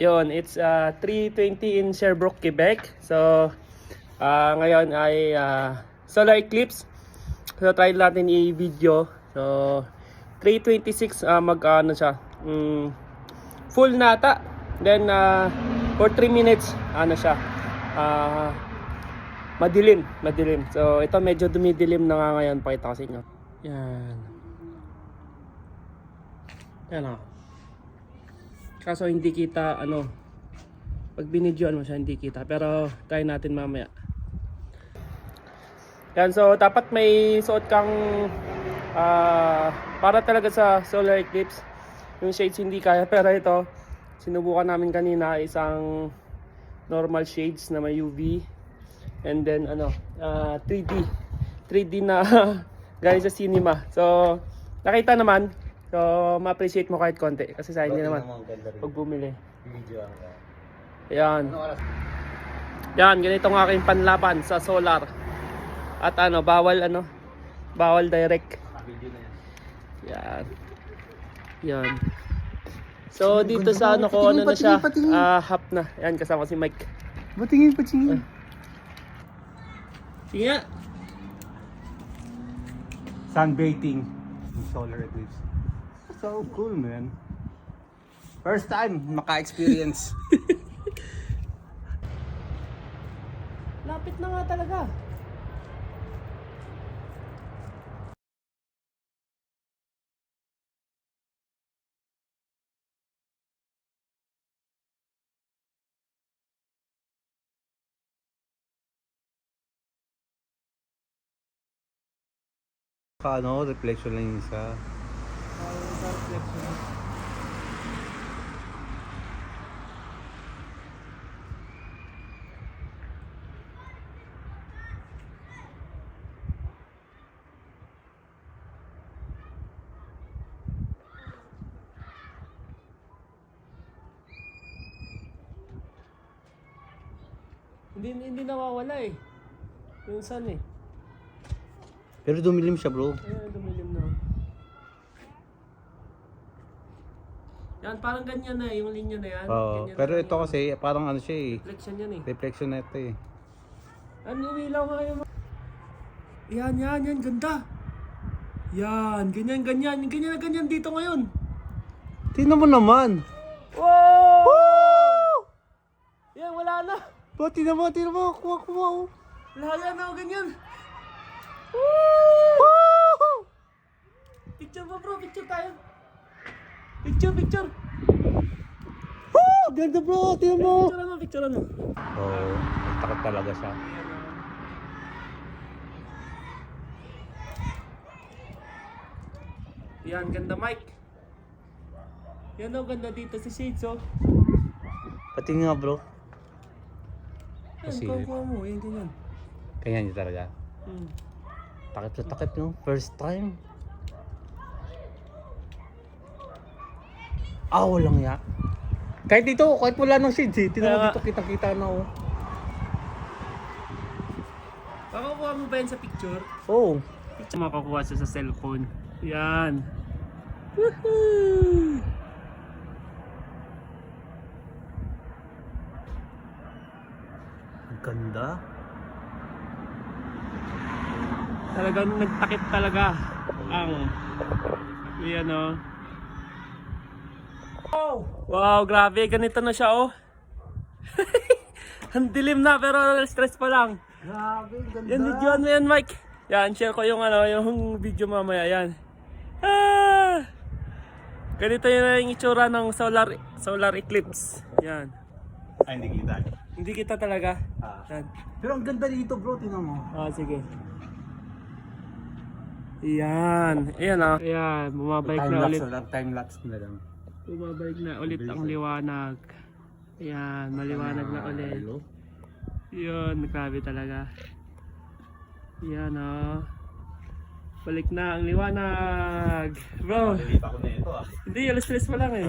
Yun, it's 3:20 in Sherbrooke, Quebec. So, ngayon ay solar eclipse. So, try natin i-video. So, 3:26 mag-ano siya. Full nata. Then, for 3 minutes, ano siya. Madilim. So, ito medyo dumidilim na nga ngayon. Pakita ko sa inyo. Yan. Yan o. Kaso hindi kita, pag binidyoan mo siya, hindi kita. Pero, try natin mamaya. Yan, so, dapat may suot kang, para talaga sa solar eclipse. Yung shades hindi kaya. Pero ito, sinubukan namin kanina isang normal shades na may UV. And then 3D na galing sa cinema. So nakita naman. So ma-appreciate mo kahit konti kasi sa hindi naman pag bumili. Yan. Yan, ganito ng aking panlaban sa solar. At bawal direct. Yan. Yan. So dito sa na siya, half na. Yan, kasama si Mike. Patingin. Sige nga. Sunbathing in solar eclipse. So cool, man. First time maka-experience. Lapit na nga talaga. Reflection lang yung isa. Hindi nawawala eh. Yung sun eh. Pero dumilim siya, bro. Ayan, dumilim na. Yan, parang ganyan na yung linya na yan. Oo, Ganyan pero na ito yan. kasi parang ano siya eh. Reflection yan eh. Reflection na ito eh. Ano, umilaw nga yung yan, ganda. Yan, ganyan dito ngayon. Tingnan mo naman. Wow! Woo! Yan, wala na. Bro, tingnan mo. Kuha. Oh. Wala na, ganyan. Woo! Picture mo bro, picture tayo. Picture. Oh, ganda bro, tingnan mo. Picture ano. Oo, takot talaga siya. Yan, ganda Mike. Yan o, ganda dito si Shades oh. Patingin nga bro. Yan, Kasi- kuha mo, yan ganyan. Kanya niya talaga. Takip no? First time. Walang ya. Kahit dito, kahit wala ng shades eh. Tingnan mo Kaya dito, kitang-kita na oh. Makakuha mo ba yan sa picture? Oh. Picture makakuha siya sa cellphone. Yan. Woohoo! Ang ganda. Talagang nagtakip talaga ang yan oh. Wow, grabe, ganito na siya oh. Ang dilim na pero stress pa lang. Grabe, ganda. Yan, videoan mo yan, Mike. Yan, share ko yung yung video mamaya yan. Ganito yung itsura ng solar eclipse. Yan. Ay, hindi kita. Hindi kita talaga. Yan. Pero ang ganda dito bro, tingnan mo. Sige. Yan. Ayan ah. Ayan, bumabalik na ulit. Time-lapse na lang. Bumabalik na ulit ang liwanag. Ayan, maliwanag na ulit. Yun, grabe talaga. Yan oh. Balik na ang liwanag. Bro. Nalilita ko na ito ah. Hindi, alas 3 pa lang eh.